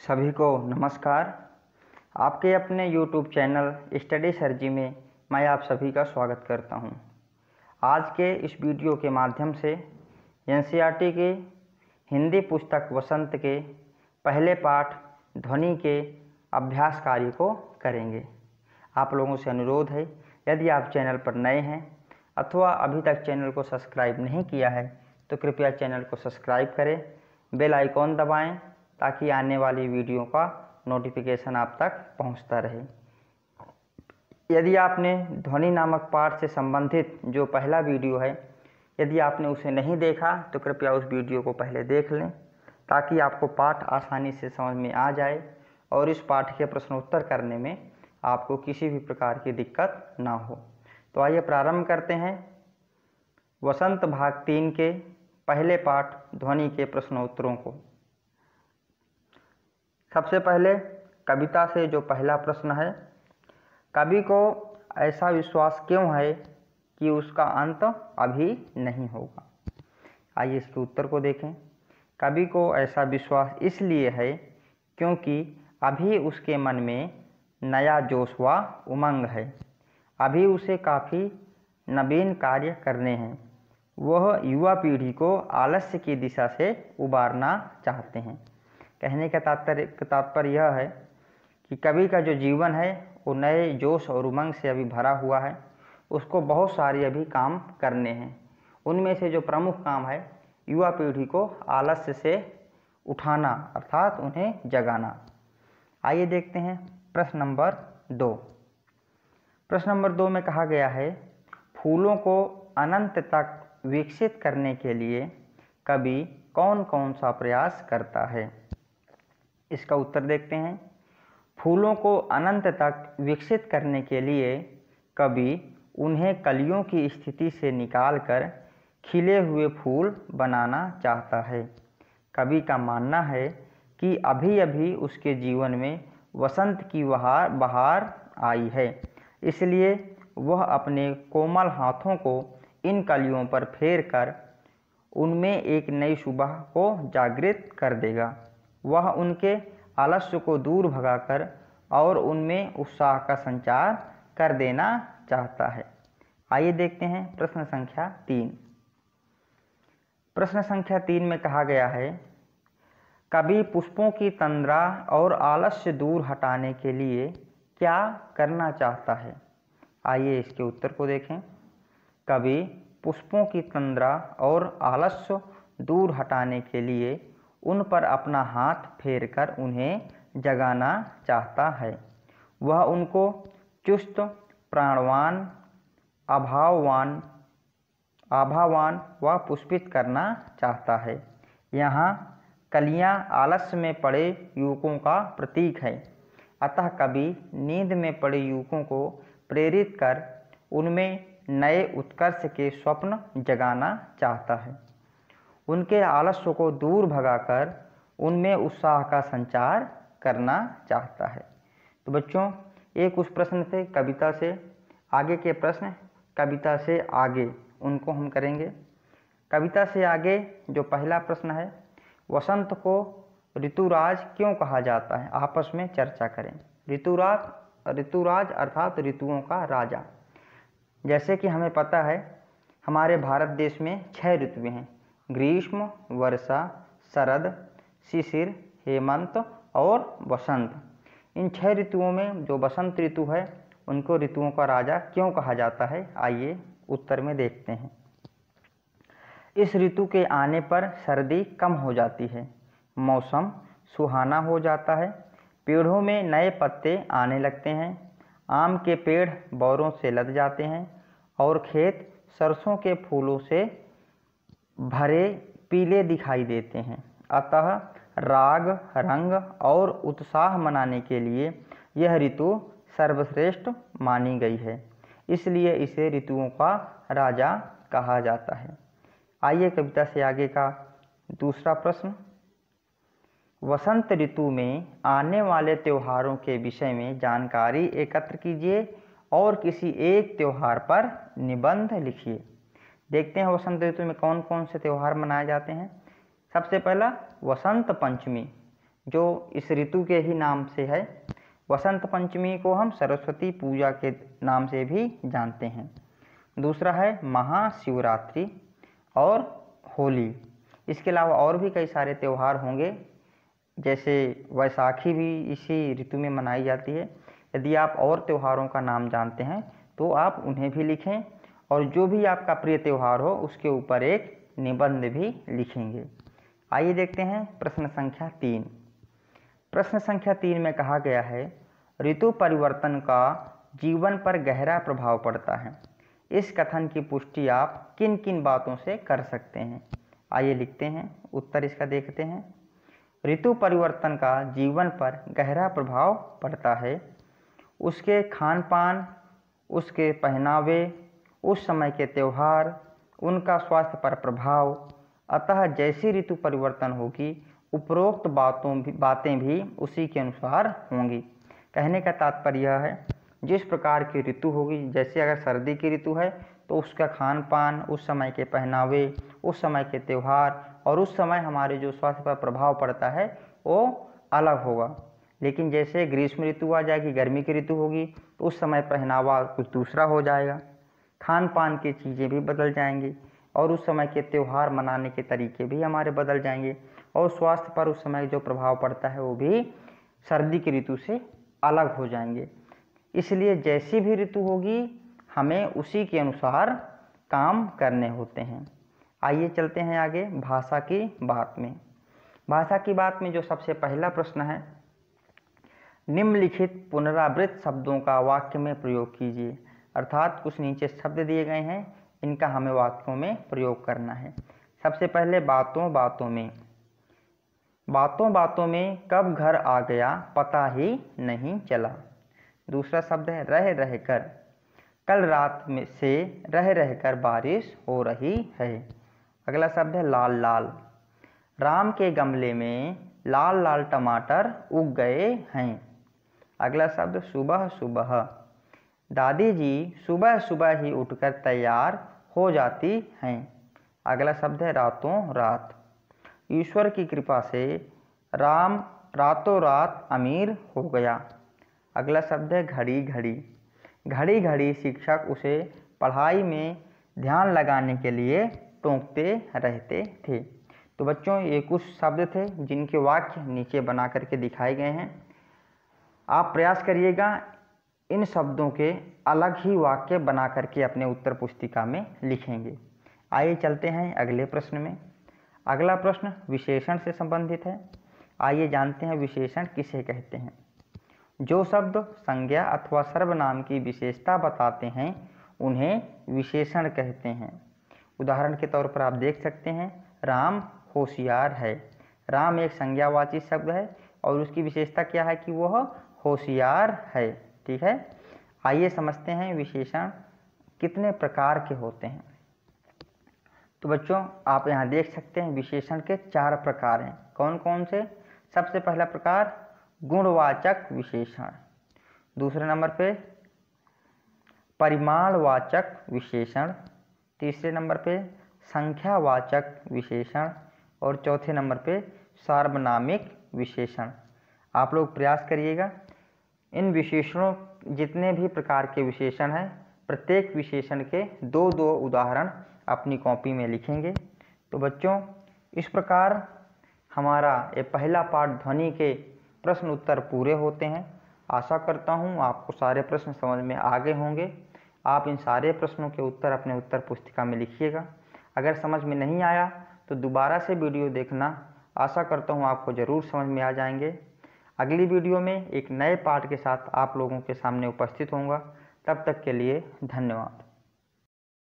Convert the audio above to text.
सभी को नमस्कार। आपके अपने YouTube चैनल स्टडी सरजी में मैं आप सभी का स्वागत करता हूं। आज के इस वीडियो के माध्यम से एनसीईआरटी के हिंदी पुस्तक वसंत के पहले पाठ ध्वनि के अभ्यास कार्य को करेंगे। आप लोगों से अनुरोध है, यदि आप चैनल पर नए हैं अथवा अभी तक चैनल को सब्सक्राइब नहीं किया है तो कृपया चैनल को सब्सक्राइब करें, बेल आइकॉन दबाएं ताकि आने वाली वीडियो का नोटिफिकेशन आप तक पहुंचता रहे। यदि आपने ध्वनि नामक पाठ से संबंधित जो पहला वीडियो है, यदि आपने उसे नहीं देखा तो कृपया उस वीडियो को पहले देख लें ताकि आपको पाठ आसानी से समझ में आ जाए और इस पाठ के प्रश्नोत्तर करने में आपको किसी भी प्रकार की दिक्कत ना हो। तो आइए प्रारंभ करते हैं वसंत भाग 3 के पहले पाठ ध्वनि के प्रश्नोत्तरों को। सबसे पहले कविता से जो पहला प्रश्न है, कवि को ऐसा विश्वास क्यों है कि उसका अंत अभी नहीं होगा। आइए इसके उत्तर को देखें। कवि को ऐसा विश्वास इसलिए है क्योंकि अभी उसके मन में नया जोश व उमंग है। अभी उसे काफ़ी नवीन कार्य करने हैं। वह युवा पीढ़ी को आलस्य की दिशा से उबारना चाहते हैं। कहने का तात्पर्य यह है कि कवि का जो जीवन है वो नए जोश और उमंग से अभी भरा हुआ है। उसको बहुत सारे अभी काम करने हैं। उनमें से जो प्रमुख काम है युवा पीढ़ी को आलस्य से उठाना अर्थात उन्हें जगाना। आइए देखते हैं प्रश्न नंबर 2। प्रश्न नंबर 2 में कहा गया है, फूलों को अनंत तक विकसित करने के लिए कवि कौन कौन सा प्रयास करता है। इसका उत्तर देखते हैं। फूलों को अनंत तक विकसित करने के लिए कवि उन्हें कलियों की स्थिति से निकालकर खिले हुए फूल बनाना चाहता है। कवि का मानना है कि अभी अभी उसके जीवन में वसंत की बहार आई है, इसलिए वह अपने कोमल हाथों को इन कलियों पर फेर कर उनमें एक नई सुबह को जागृत कर देगा। वह उनके आलस्य को दूर भगाकर और उनमें उत्साह का संचार कर देना चाहता है। आइए देखते हैं प्रश्न संख्या 3। प्रश्न संख्या 3 में कहा गया है, कवि पुष्पों की तंद्रा और आलस्य दूर हटाने के लिए क्या करना चाहता है। आइए इसके उत्तर को देखें। कवि पुष्पों की तंद्रा और आलस्य दूर हटाने के लिए उन पर अपना हाथ फेरकर उन्हें जगाना चाहता है। वह उनको चुस्त, प्राणवान, आभावान व पुष्पित करना चाहता है। यहाँ कलियाँ आलस्य में पड़े युवकों का प्रतीक है, अतः कवि नींद में पड़े युवकों को प्रेरित कर उनमें नए उत्कर्ष के स्वप्न जगाना चाहता है। उनके आलस्य को दूर भगाकर उनमें उत्साह का संचार करना चाहता है। तो बच्चों, एक उस प्रश्न से कविता से आगे के प्रश्न, कविता से आगे उनको हम करेंगे। कविता से आगे जो पहला प्रश्न है, वसंत को ऋतुराज क्यों कहा जाता है, आपस में चर्चा करें। ऋतुराज अर्थात ऋतुओं का राजा। जैसे कि हमें पता है हमारे भारत देश में 6 ऋतुएं हैं, ग्रीष्म, वर्षा, शरद, शिशिर, हेमंत और वसंत। इन 6 ऋतुओं में जो वसंत ऋतु है उनको ऋतुओं का राजा क्यों कहा जाता है, आइए उत्तर में देखते हैं। इस ऋतु के आने पर सर्दी कम हो जाती है, मौसम सुहाना हो जाता है, पेड़ों में नए पत्ते आने लगते हैं, आम के पेड़ बौरों से लद जाते हैं और खेत सरसों के फूलों से भरे पीले दिखाई देते हैं। अतः राग, रंग और उत्साह मनाने के लिए यह ऋतु सर्वश्रेष्ठ मानी गई है, इसलिए इसे ऋतुओं का राजा कहा जाता है। आइए कविता से आगे का दूसरा प्रश्न। वसंत ऋतु में आने वाले त्योहारों के विषय में जानकारी एकत्र कीजिए और किसी एक त्यौहार पर निबंध लिखिए। देखते हैं वसंत ऋतु में कौन कौन से त्यौहार मनाए जाते हैं। सबसे पहला वसंत पंचमी, जो इस ऋतु के ही नाम से है। वसंत पंचमी को हम सरस्वती पूजा के नाम से भी जानते हैं। दूसरा है महाशिवरात्रि और होली। इसके अलावा और भी कई सारे त्यौहार होंगे, जैसे वैसाखी भी इसी ऋतु में मनाई जाती है। यदि आप और त्योहारों का नाम जानते हैं तो आप उन्हें भी लिखें, और जो भी आपका प्रिय त्यौहार हो उसके ऊपर एक निबंध भी लिखेंगे। आइए देखते हैं प्रश्न संख्या 3। प्रश्न संख्या 3 में कहा गया है, ऋतु परिवर्तन का जीवन पर गहरा प्रभाव पड़ता है। इस कथन की पुष्टि आप किन किन बातों से कर सकते हैं। आइए लिखते हैं, उत्तर इसका देखते हैं। ऋतु परिवर्तन का जीवन पर गहरा प्रभाव पड़ता है। उसके खान पान, उसके पहनावे, उस समय के त्यौहार, उनका स्वास्थ्य पर प्रभाव। अतः जैसी ऋतु परिवर्तन होगी उपरोक्त बातें भी उसी के अनुसार होंगी। कहने का तात्पर्य यह है, जिस प्रकार की ऋतु होगी, जैसे अगर सर्दी की ऋतु है तो उसका खान पान, उस समय के पहनावे, उस समय के त्यौहार और उस समय हमारे जो स्वास्थ्य पर प्रभाव पड़ता है वो अलग होगा। लेकिन जैसे ग्रीष्म ऋतु आ जाएगी, गर्मी की ऋतु होगी, तो उस समय पहनावा कुछ दूसरा हो जाएगा, खान पान की चीज़ें भी बदल जाएंगी और उस समय के त्यौहार मनाने के तरीके भी हमारे बदल जाएंगे, और स्वास्थ्य पर उस समय जो प्रभाव पड़ता है वो भी सर्दी की ऋतु से अलग हो जाएंगे। इसलिए जैसी भी ऋतु होगी हमें उसी के अनुसार काम करने होते हैं। आइए चलते हैं आगे भाषा की बात में। भाषा की बात में जो सबसे पहला प्रश्न है, निम्नलिखित पुनरावृत्त शब्दों का वाक्य में प्रयोग कीजिए। अर्थात कुछ नीचे शब्द दिए गए हैं, इनका हमें वाक्यों में प्रयोग करना है। सबसे पहले बातों बातों में। बातों बातों में कब घर आ गया पता ही नहीं चला। दूसरा शब्द है रह रह कर। कल रात में से रह रह कर बारिश हो रही है। अगला शब्द है लाल लाल। राम के गमले में लाल लाल टमाटर उग गए हैं। अगला शब्द सुबह सुबह। दादी जी सुबह सुबह ही उठकर तैयार हो जाती हैं। अगला शब्द है रातों रात। ईश्वर की कृपा से राम रातों रात अमीर हो गया। अगला शब्द है घड़ी घड़ी। घड़ी घड़ी शिक्षक उसे पढ़ाई में ध्यान लगाने के लिए टोकते रहते थे। तो बच्चों ये कुछ शब्द थे जिनके वाक्य नीचे बना करके दिखाए गए हैं। आप प्रयास करिएगा इन शब्दों के अलग ही वाक्य बना करके अपने उत्तर पुस्तिका में लिखेंगे। आइए चलते हैं अगले प्रश्न में। अगला प्रश्न विशेषण से संबंधित है। आइए जानते हैं विशेषण किसे कहते हैं। जो शब्द संज्ञा अथवा सर्वनाम की विशेषता बताते हैं उन्हें विशेषण कहते हैं। उदाहरण के तौर पर आप देख सकते हैं राम होशियार है। राम एक संज्ञावाची शब्द है और उसकी विशेषता क्या है कि वह होशियार है। ठीक है, आइए समझते हैं विशेषण कितने प्रकार के होते हैं। तो बच्चों आप यहाँ देख सकते हैं विशेषण के 4 प्रकार हैं। कौन कौन से? सबसे पहला प्रकार गुणवाचक विशेषण। दूसरे नंबर पे परिमाणवाचक विशेषण। तीसरे नंबर पे संख्यावाचक विशेषण और चौथे नंबर पे सार्वनामिक विशेषण। आप लोग प्रयास करिएगा इन विशेषणों जितने भी प्रकार के विशेषण हैं प्रत्येक विशेषण के 2-2 उदाहरण अपनी कॉपी में लिखेंगे। तो बच्चों इस प्रकार हमारा ये पहला पाठ ध्वनि के प्रश्न उत्तर पूरे होते हैं। आशा करता हूँ आपको सारे प्रश्न समझ में आ गए होंगे। आप इन सारे प्रश्नों के उत्तर अपने उत्तर पुस्तिका में लिखिएगा। अगर समझ में नहीं आया तो दोबारा से वीडियो देखना। आशा करता हूँ आपको ज़रूर समझ में आ जाएंगे। अगली वीडियो में एक नए पाठ के साथ आप लोगों के सामने उपस्थित होऊंगा। तब तक के लिए धन्यवाद।